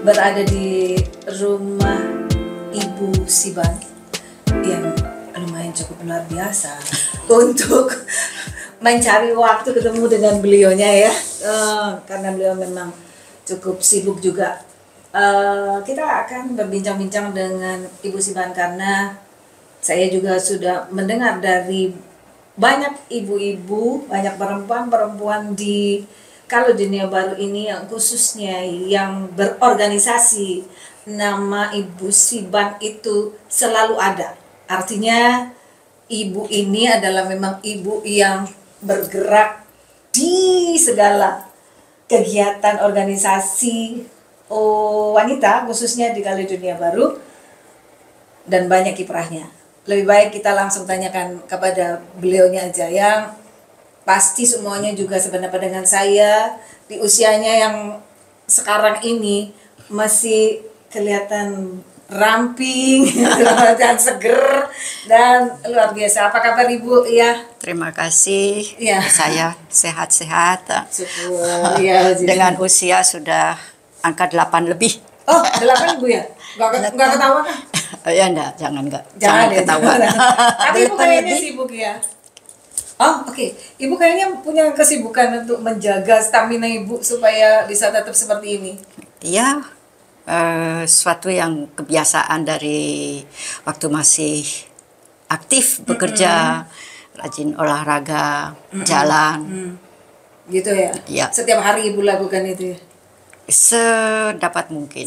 berada di rumah Ibu Siban yang lumayan cukup luar biasa untuk mencari waktu ketemu dengan beliaunya ya, karena beliau memang cukup sibuk juga. Kita akan berbincang-bincang dengan Ibu Siban karena saya juga sudah mendengar dari banyak ibu-ibu, banyak perempuan-perempuan di Kaledonia Baru ini yang khususnya yang berorganisasi, nama Ibu Siban itu selalu ada. Artinya ibu ini adalah memang ibu yang bergerak di segala kegiatan organisasi wanita khususnya di Kaledonia Baru dan banyak kiprahnya. Lebih baik kita langsung tanyakan kepada beliaunya aja yang pasti semuanya juga sependapat dengan saya di usianya yang sekarang ini masih kelihatan ramping dan seger dan luar biasa. Apa kabar Ibu? Ya. Terima kasih. Ya. Saya sehat-sehat. Syukur. Ya, dengan usia sudah angka 8 lebih. Oh, 8 Ibu ya? Nggak ketahuan kan? Ya enggak, jangan ketahuan. Tapi Ibu kayaknya lebih. sibuk ya. Oh, oke. Ibu kayaknya punya kesibukan untuk menjaga stamina Ibu supaya bisa tetap seperti ini. Iya, suatu yang kebiasaan dari waktu masih aktif bekerja, rajin olahraga, jalan. Gitu ya? Iya. Setiap hari Ibu lakukan itu ya? Sedapat mungkin.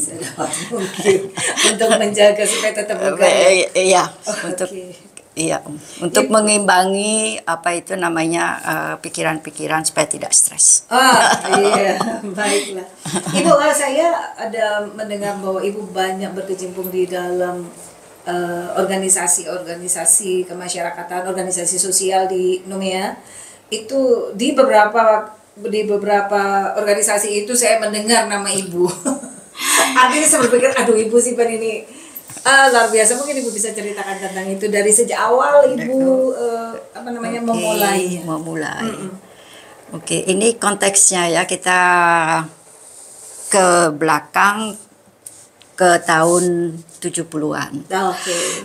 Untuk menjaga supaya tetap bugar. Iya, untuk Ibu, mengimbangi apa itu namanya pikiran-pikiran supaya tidak stres. Iya, baiklah. Ibu, saya ada mendengar bahwa Ibu banyak berkecimpung di dalam organisasi-organisasi kemasyarakatan, organisasi sosial di Numea. Itu di beberapa organisasi itu saya mendengar nama Ibu. Artinya saya berpikir, aduh Ibu Siban ini luar biasa. Mungkin Ibu bisa ceritakan tentang itu dari sejak awal Ibu memulai. Oke, ini konteksnya ya, kita ke belakang ke tahun 70-an.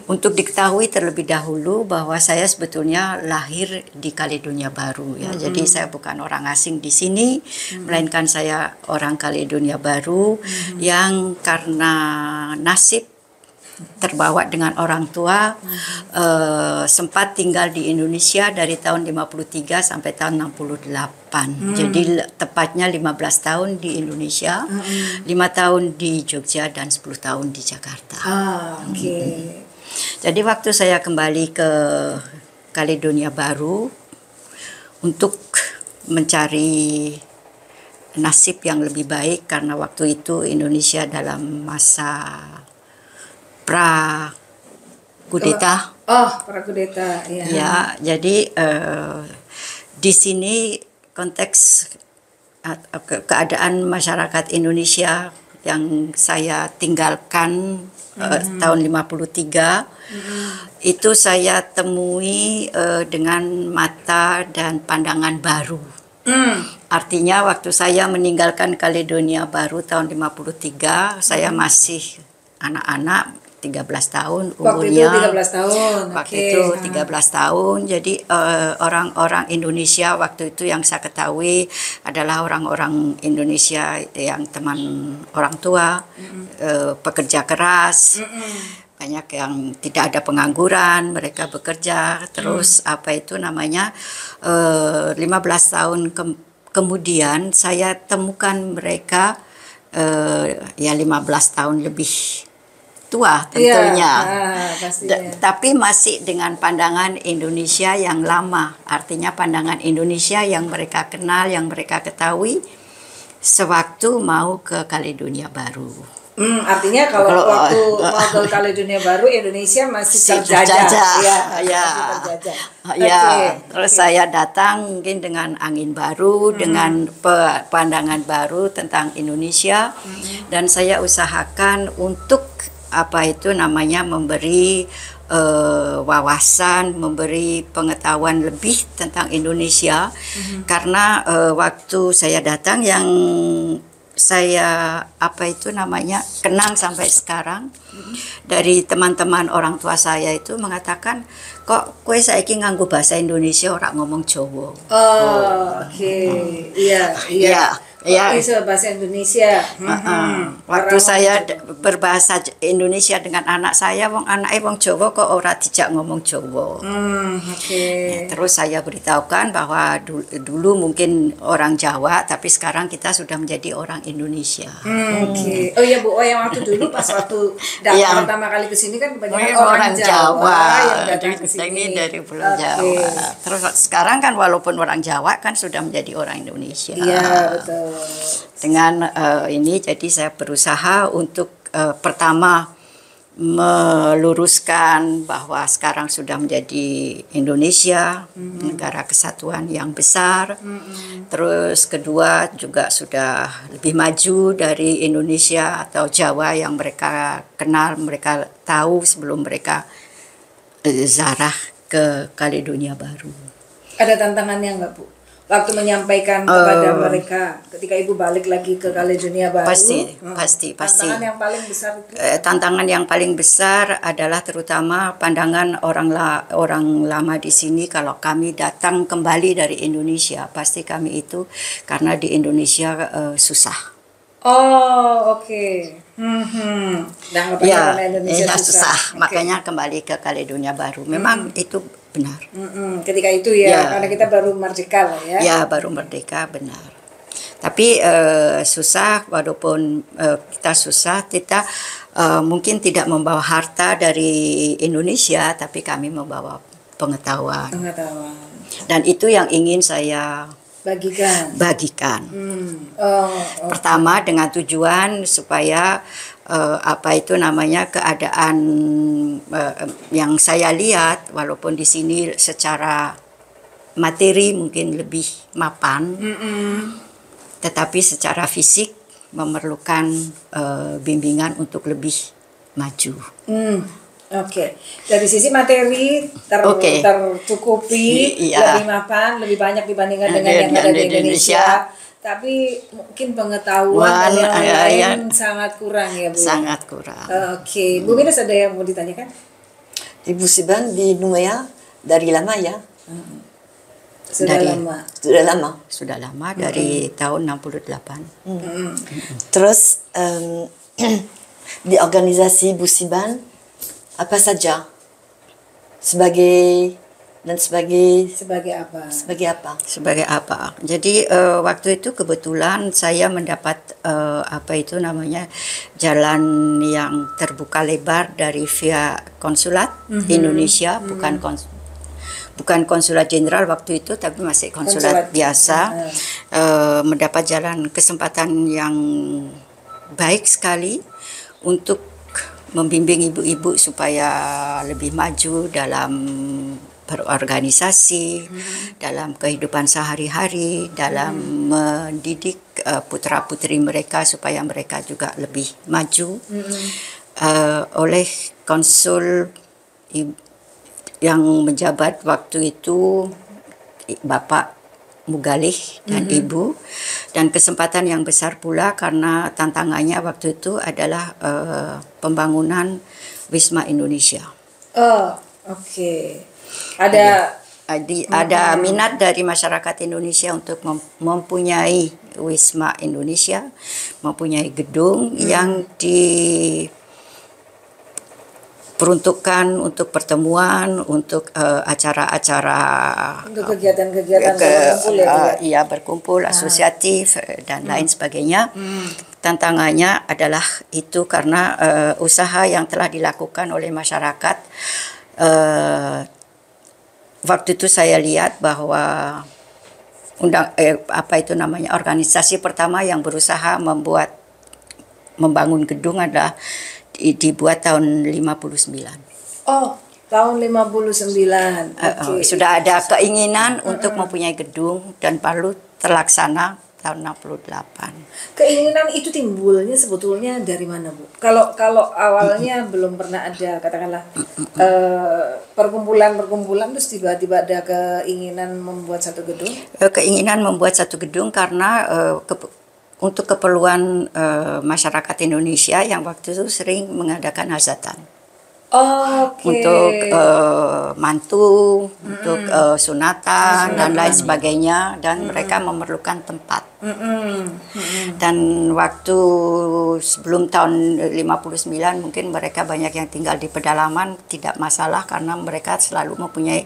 Untuk diketahui terlebih dahulu bahwa saya sebetulnya lahir di Kaledonia Baru ya. Jadi saya bukan orang asing di sini, melainkan saya orang Kaledonia Baru yang karena nasib terbawa dengan orang tua sempat tinggal di Indonesia dari tahun 53 sampai tahun 68. Jadi tepatnya 15 tahun di Indonesia, 5 tahun di Jogja dan 10 tahun di Jakarta. Jadi waktu saya kembali ke Kaledonia Baru untuk mencari nasib yang lebih baik karena waktu itu Indonesia dalam masa pra-kudeta. Pra-kudeta, ya. Ya, jadi di sini konteks keadaan masyarakat Indonesia yang saya tinggalkan tahun 53 itu saya temui dengan mata dan pandangan baru. Artinya waktu saya meninggalkan Kaledonia Baru tahun 53, saya masih anak-anak 13 tahun umurnya. Waktu itu 13 tahun. Waktu itu 13 tahun. Jadi orang-orang Indonesia waktu itu yang saya ketahui adalah orang-orang Indonesia yang teman orang tua, pekerja keras. Banyak yang tidak ada pengangguran, mereka bekerja. Terus 15 tahun kemudian saya temukan mereka ya 15 tahun lebih tua tentunya, tapi masih dengan pandangan Indonesia yang lama, artinya pandangan Indonesia yang mereka kenal, yang mereka ketahui sewaktu mau ke Kaledonia Baru. Artinya kalau waktu mau ke Kaledonia Baru Indonesia masih terjajah. Terus saya datang mungkin dengan angin baru, dengan pandangan baru tentang Indonesia, dan saya usahakan untuk memberi wawasan, memberi pengetahuan lebih tentang Indonesia, karena waktu saya datang yang saya apa itu namanya kenang sampai sekarang dari teman-teman orang tua saya itu mengatakan, kok kue saiki nganggo bahasa Indonesia orang ngomong Jawa. Oke. Iya. Ya. Itu bahasa Indonesia. Waktu saya berbahasa Indonesia dengan anak saya, anaknya wong Jawa kok ora dijak ngomong Jawa. Terus saya beritahukan bahwa dulu mungkin orang Jawa, tapi sekarang kita sudah menjadi orang Indonesia. Oh iya Bu, yang waktu dulu pas waktu datang pertama kali ke sini kan kebanyakan orang Jawa yang datang ke sini dari Pulau Jawa. Terus sekarang kan walaupun orang Jawa kan sudah menjadi orang Indonesia. Iya, betul. Dengan ini jadi saya berusaha untuk pertama meluruskan bahwa sekarang sudah menjadi Indonesia, negara kesatuan yang besar. Terus kedua juga sudah lebih maju dari Indonesia atau Jawa yang mereka kenal, mereka tahu sebelum mereka zarah ke Kaledonia Baru. Ada tantangannya nggak Bu? Waktu menyampaikan kepada mereka ketika Ibu balik lagi ke Kaledonia Baru? Pasti. Tantangan yang paling besar itu? Tantangan yang paling besar adalah terutama pandangan orang lama di sini kalau kami datang kembali dari Indonesia, pasti kami itu karena di Indonesia susah. Oh, oke. Ya, Indonesia susah. Makanya kembali ke Kaledonia Baru. Memang itu benar. Ketika itu ya, karena kita baru merdeka lah ya. Ya, baru merdeka, benar. Tapi susah, walaupun kita susah, kita mungkin tidak membawa harta dari Indonesia, tapi kami membawa pengetahuan. Dan itu yang ingin saya bagikan. Pertama dengan tujuan supaya keadaan yang saya lihat, walaupun di sini secara materi mungkin lebih mapan, tetapi secara fisik memerlukan bimbingan untuk lebih maju. Dari sisi materi tercukupi, lebih mapan, lebih banyak dibandingkan dengan yang ada di Indonesia. Tapi mungkin pengetahuan dan yang lain sangat kurang ya Bu? Sangat kurang. Bu Minus ada yang mau ditanyakan? Ibu Siban di Numea dari lama ya? Sudah lama dari tahun 68. Terus di organisasi Bu Siban apa saja sebagai apa? Jadi waktu itu kebetulan saya mendapat jalan yang terbuka lebar dari via konsulat Indonesia, bukan konsulat jenderal waktu itu, tapi masih konsulat biasa. Mendapat kesempatan yang baik sekali untuk membimbing ibu-ibu supaya lebih maju dalam berorganisasi, dalam kehidupan sehari-hari, dalam mendidik putra-putri mereka supaya mereka juga lebih maju. Oleh konsul yang menjabat waktu itu Bapak Mugalih dan Ibu, dan kesempatan yang besar pula karena tantangannya waktu itu adalah pembangunan Wisma Indonesia. Ada minat dari masyarakat Indonesia untuk mempunyai Wisma Indonesia, mempunyai gedung yang diperuntukkan untuk pertemuan, untuk acara-acara, untuk kegiatan-kegiatan berkumpul asosiatif dan lain sebagainya. Tantangannya adalah itu karena usaha yang telah dilakukan oleh masyarakat. Waktu itu saya lihat bahwa organisasi pertama yang berusaha membangun gedung adalah dibuat tahun 59. Tahun 59. Sudah ada keinginan untuk mempunyai gedung dan baru terlaksana tahun 68. Keinginan itu timbulnya sebetulnya dari mana, Bu? Kalau awalnya belum pernah ada, katakanlah perkumpulan terus tiba-tiba ada keinginan membuat satu gedung? Keinginan membuat satu gedung karena untuk keperluan masyarakat Indonesia yang waktu itu sering mengadakan hajatan. Untuk mantu, untuk sunatan dan lain sebagainya, dan mereka memerlukan tempat. Dan waktu sebelum tahun 59 mungkin mereka banyak yang tinggal di pedalaman, tidak masalah karena mereka selalu mempunyai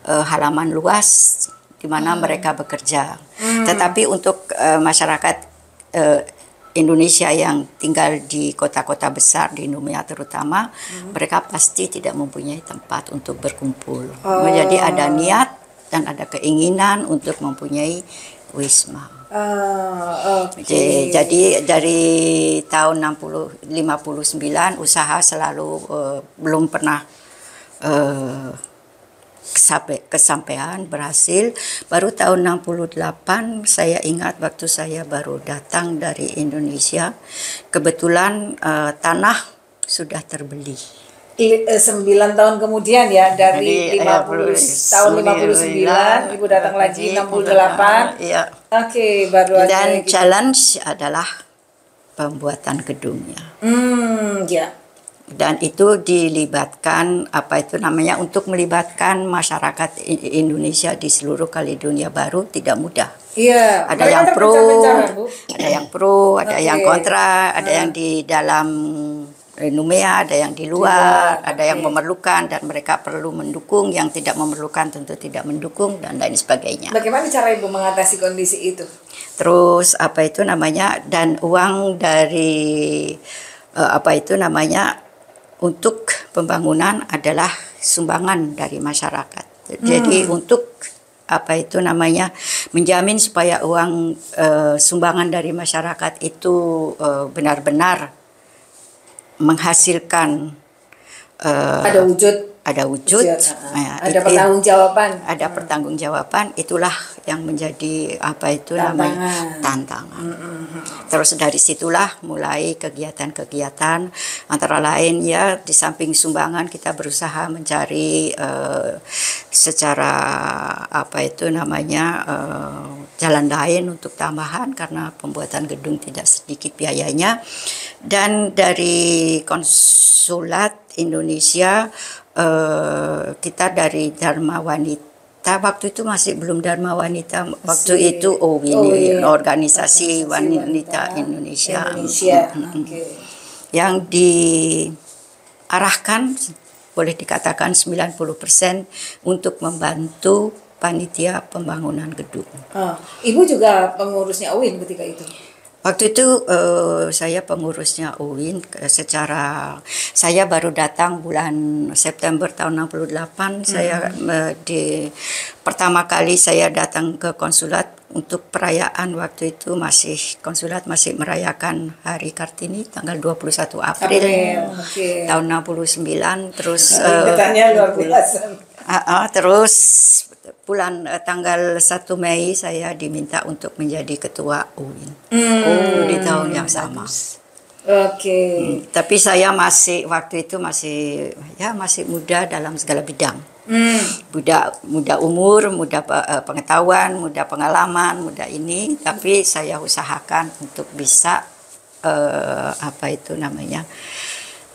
halaman luas di mana mereka bekerja. Tetapi untuk masyarakat Indonesia yang tinggal di kota-kota besar di Numea terutama, mereka pasti tidak mempunyai tempat untuk berkumpul. Jadi ada niat dan ada keinginan untuk mempunyai wisma. Jadi dari tahun 59 usaha selalu belum pernah kesampaian berhasil. Baru tahun 68 saya ingat waktu saya baru datang dari Indonesia, kebetulan tanah sudah terbeli. 9 tahun kemudian ya, dari tahun 59 Ibu datang lagi 68. Iya. Oke, baru aja. Dan challenge adalah pembuatan gedungnya. Ya. Dan itu dilibatkan untuk melibatkan masyarakat Indonesia di seluruh Kaledonia Baru tidak mudah. Iya. Ada yang pro, ada yang kontra, ada yang di dalam Numea, ada yang di luar, ada yang memerlukan dan mereka perlu mendukung, yang tidak memerlukan tentu tidak mendukung dan lain sebagainya. Bagaimana cara Ibu mengatasi kondisi itu? Terus dan uang dari untuk pembangunan adalah sumbangan dari masyarakat. Jadi untuk menjamin supaya uang sumbangan dari masyarakat itu benar-benar menghasilkan ada wujud, ada pertanggungjawaban. Ada pertanggungjawaban, itulah yang menjadi tantangan. Terus dari situlah mulai kegiatan-kegiatan, antara lain ya di samping sumbangan kita berusaha mencari secara jalan lain untuk tambahan karena pembuatan gedung tidak sedikit biayanya. Dan dari konsulat Indonesia kita dari Dharma Wanita, waktu itu masih belum Dharma Wanita, waktu itu organisasi wanita Indonesia. Yang diarahkan boleh dikatakan 90% untuk membantu panitia pembangunan gedung. Ibu juga pengurusnya UIN ketika itu? Waktu itu saya pengurusnya UIN saya baru datang bulan September tahun 68. Saya pertama kali saya datang ke konsulat untuk perayaan, waktu itu konsulat masih merayakan Hari Kartini tanggal 21 April. Tahun 69. Terus luar biasa. Terus tanggal 1 Mei saya diminta untuk menjadi ketua UIN. Di tahun yang sama. Tapi saya waktu itu masih muda dalam segala bidang. Muda umur, muda pengetahuan, muda pengalaman, muda ini. Tapi saya usahakan untuk bisa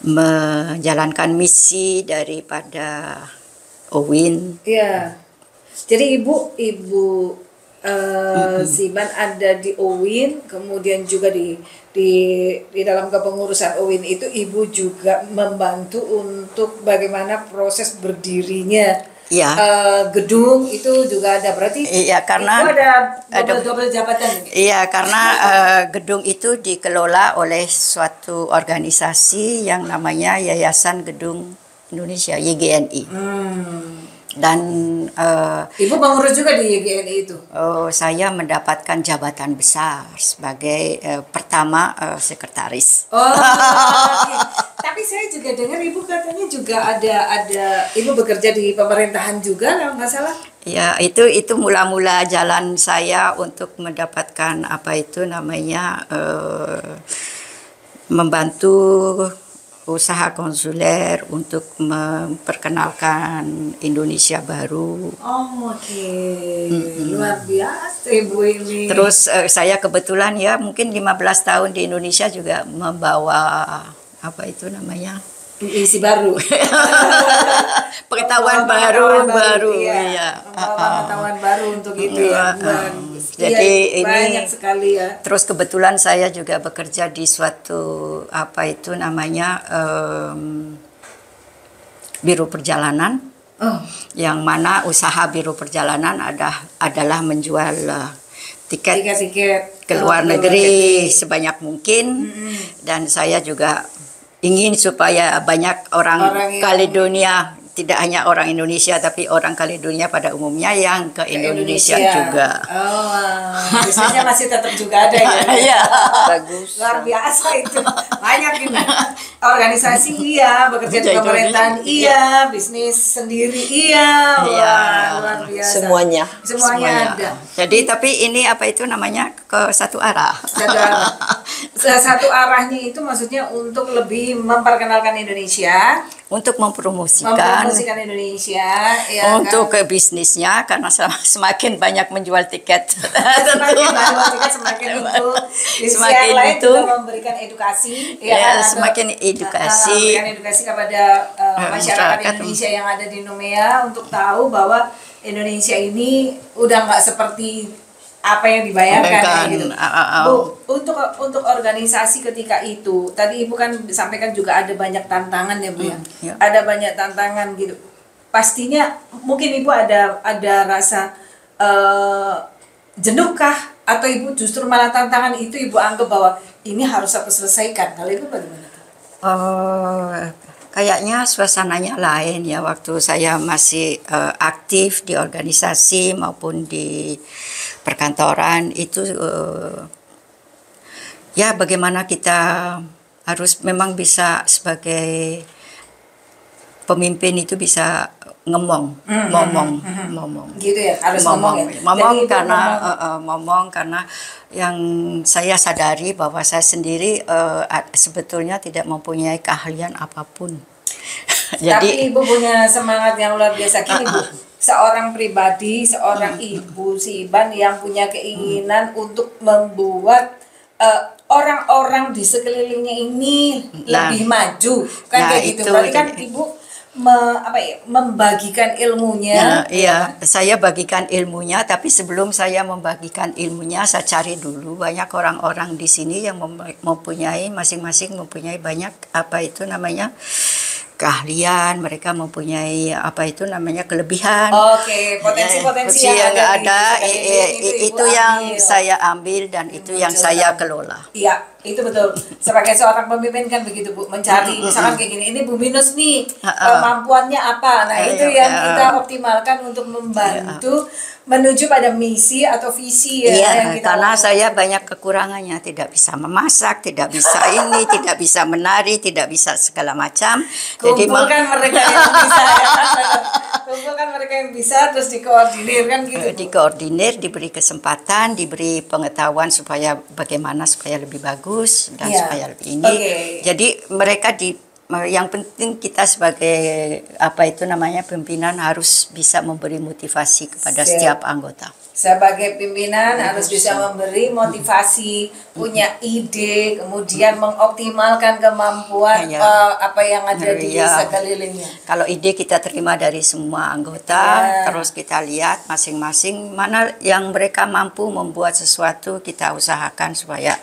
menjalankan misi daripada UIN. Iya. Jadi Ibu Siban ada di UIN, kemudian juga di dalam kepengurusan UIN itu Ibu juga membantu untuk bagaimana proses berdirinya gedung itu juga ada, berarti karena itu ada double jabatan. Iya, karena gedung itu dikelola oleh suatu organisasi yang namanya Yayasan Gedung Indonesia, YGNI. Dan Ibu pengurus juga di YGNI itu? Saya mendapatkan jabatan besar sebagai pertama sekretaris. Tapi saya juga dengar Ibu katanya juga ada Ibu bekerja di pemerintahan juga kalau nggak salah? Ya, itu mula-mula jalan saya untuk mendapatkan membantu usaha konsuler untuk memperkenalkan Indonesia baru. Oh, oke. Luar biasa Ibu ini. Terus saya kebetulan ya mungkin 15 tahun di Indonesia juga membawa apa itu namanya? Isi baru. Pengetahuan baru. Iya. Pengetahuan baru untuk itu ya. Jadi ini banyak sekali ya. Terus kebetulan saya juga bekerja di suatu apa itu namanya biro perjalanan. Yang mana usaha biro perjalanan adalah menjual tiket ke luar negeri sebanyak mungkin. Dan saya juga ingin supaya banyak orang Kaledonia, tidak hanya orang Indonesia tapi orang Kaledonia pada umumnya yang ke Indonesia juga. Bisnisnya masih tetap juga ada ya. Iya. Bagus. Luar biasa itu. Banyak ini. Organisasi iya, bekerja di pemerintahan iya, bisnis sendiri iya. Luar biasa. Semuanya ada. Jadi tapi ini apa itu namanya ke satu arah. Satu arahnya itu maksudnya untuk lebih memperkenalkan Indonesia, untuk mempromosikan Indonesia, ya untuk kan? ke bisnisnya karena semakin banyak menjual tiket. Semakin banyak tiket semakin itu. Semakin lain itu juga memberikan edukasi, ya semakin edukasi. Memberikan edukasi kepada masyarakat Indonesia yang ada di Numea untuk tahu bahwa Indonesia ini udah nggak seperti apa yang dibayangkan gitu. Bu, untuk organisasi ketika itu, tadi Ibu kan sampaikan juga ada banyak tantangan ya Bu ya. Ada banyak tantangan gitu. Pastinya mungkin Ibu ada rasa jenuhkah atau Ibu justru malah tantangan itu Ibu anggap bahwa ini harus aku selesaikan. Kalau Ibu bagaimana? Kayaknya suasananya lain ya waktu saya masih aktif di organisasi maupun di perkantoran itu ya bagaimana kita harus memang bisa sebagai pemimpin itu bisa ngomong gitu ya, harus ngomong karena yang saya sadari bahwa saya sendiri sebetulnya tidak mempunyai keahlian apapun. Tapi Ibu punya semangat yang luar biasa. Gini Bu, seorang pribadi, seorang ibu si Iban yang punya keinginan untuk membuat orang-orang di sekelilingnya ini lebih maju kan kayak gitu. Berarti kan Ibu membagikan ilmunya. Iya, saya bagikan ilmunya, tapi sebelum saya membagikan ilmunya, saya cari dulu banyak orang-orang di sini yang mempunyai masing-masing mempunyai banyak apa itu namanya keahlian, mereka mempunyai apa itu namanya kelebihan. Potensi yang ada itu yang saya ambil dan itu yang saya kelola. Iya, itu betul. Sebagai seorang pemimpin kan begitu Bu, mencari misalkan kayak gini, ini Bu Minus nih kemampuannya apa. Nah, itu yang kita optimalkan untuk membantu menuju pada misi atau visi yang kita karena lakukan. Saya banyak kekurangannya, tidak bisa memasak, tidak bisa ini, tidak bisa menari, tidak bisa segala macam. Kumpulkan mereka yang bisa kumpulkan mereka yang bisa terus dikoordinir kan gitu. Dikoordinir, diberi kesempatan, diberi pengetahuan supaya bagaimana supaya lebih bagus dan supaya lebih ini. Jadi mereka yang penting kita sebagai apa itu namanya pimpinan harus bisa memberi motivasi kepada setiap anggota. Sebagai pimpinan harus bisa memberi motivasi, punya ide, kemudian mengoptimalkan kemampuan apa yang ada di sekelilingnya. Kalau ide kita terima dari semua anggota, terus kita lihat masing-masing mana yang mereka mampu membuat sesuatu, kita usahakan supaya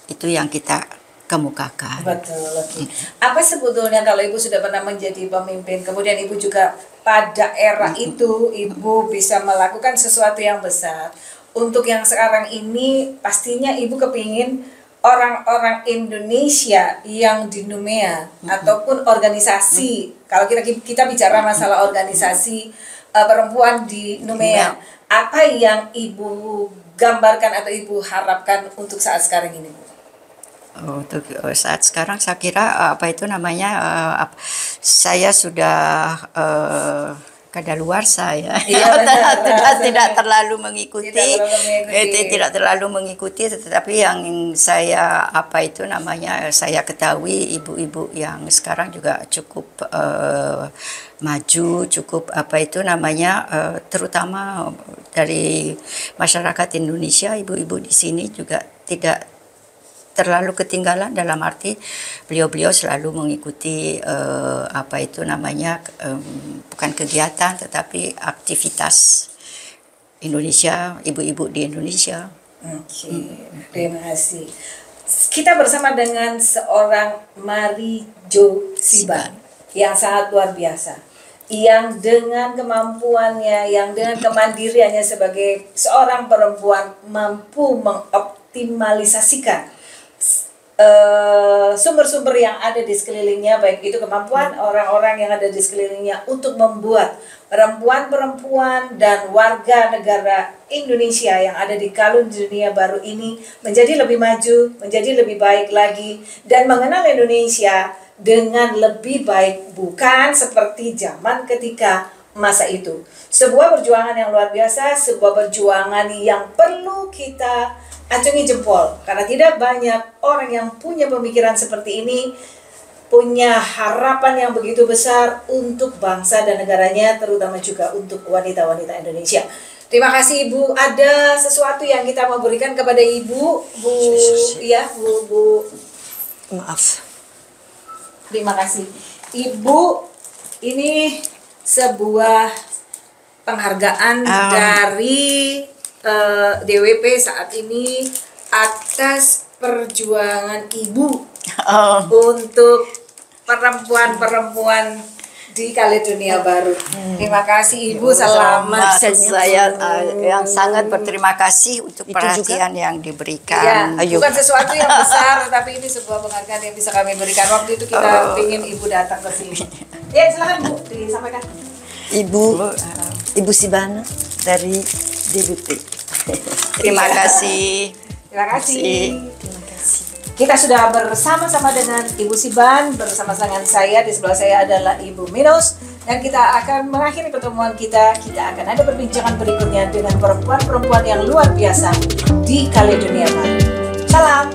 itu yang kita kemukakan. Betul. Apa sebetulnya kalau Ibu sudah pernah menjadi pemimpin, kemudian Ibu juga pada era itu Ibu bisa melakukan sesuatu yang besar. Untuk yang sekarang ini pastinya Ibu kepingin orang-orang Indonesia yang di Numea ataupun organisasi, kalau kita bicara masalah organisasi perempuan di Numea, apa yang Ibu gambarkan atau Ibu harapkan untuk saat sekarang ini Bu? Untuk saat sekarang saya kira apa itu namanya saya sudah kadaluarsa ya. Iya, benar. Tidak terlalu mengikuti, Tidak terlalu mengikuti, tetapi yang saya saya ketahui ibu-ibu yang sekarang juga cukup maju, cukup terutama dari masyarakat Indonesia, ibu-ibu di sini juga tidak terlalu ketinggalan, dalam arti beliau-beliau selalu mengikuti bukan kegiatan tetapi aktivitas Indonesia, ibu-ibu di Indonesia. Oke, terima kasih. Kita bersama dengan seorang Marijo Siban yang sangat luar biasa, yang dengan kemampuannya, yang dengan kemandiriannya sebagai seorang perempuan mampu mengoptimalisasikan sumber-sumber yang ada di sekelilingnya, baik itu kemampuan orang-orang yang ada di sekelilingnya untuk membuat perempuan-perempuan dan warga negara Indonesia yang ada di Kalung Dunia Baru ini menjadi lebih maju, menjadi lebih baik lagi, dan mengenal Indonesia dengan lebih baik, bukan seperti zaman ketika masa itu. Sebuah perjuangan yang luar biasa, sebuah perjuangan yang perlu kita acungi jempol, karena tidak banyak orang yang punya pemikiran seperti ini, punya harapan yang begitu besar untuk bangsa dan negaranya, terutama juga untuk wanita-wanita Indonesia. Terima kasih Ibu. Ada sesuatu yang kita mau berikan kepada Ibu, Bu. Maaf. Terima kasih Ibu. Ini sebuah penghargaan dari DWP saat ini atas perjuangan Ibu untuk perempuan-perempuan di Kaledonia Baru. Terima kasih Ibu, selamat. Saya yang sangat berterima kasih untuk perhatian yang diberikan. Ya, bukan sesuatu yang besar, tapi ini sebuah penghargaan yang bisa kami berikan. Waktu itu kita ingin Ibu datang ke sini. Ya, silakan Bu, disampaikan. Ibu Siban dari DWP. Terima kasih. Terima kasih. Kita sudah bersama-sama dengan Ibu Siban, bersama dengan saya, di sebelah saya adalah Ibu Minos, dan kita akan mengakhiri pertemuan kita. Kita akan ada perbincangan berikutnya dengan perempuan-perempuan yang luar biasa di Kaledonia Baru. Salam.